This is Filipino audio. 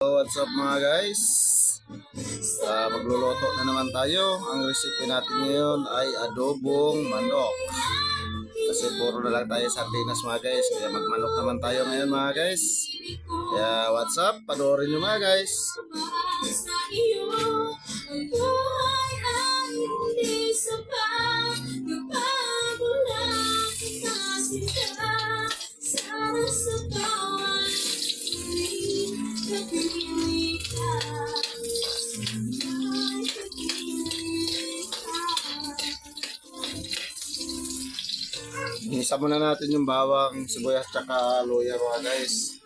What's up mga guys? Magluluto na naman tayo. Ang recipe natin ngayon ay adobong manok. Kasi puro na lang tayo sardinas mga guys. Kaya magmanok naman tayo ngayon mga guys. Kaya what's up? Panoorin nyo mga guys. Isa muna natin yung bawang, sibuyas, tsaka luya mga guys.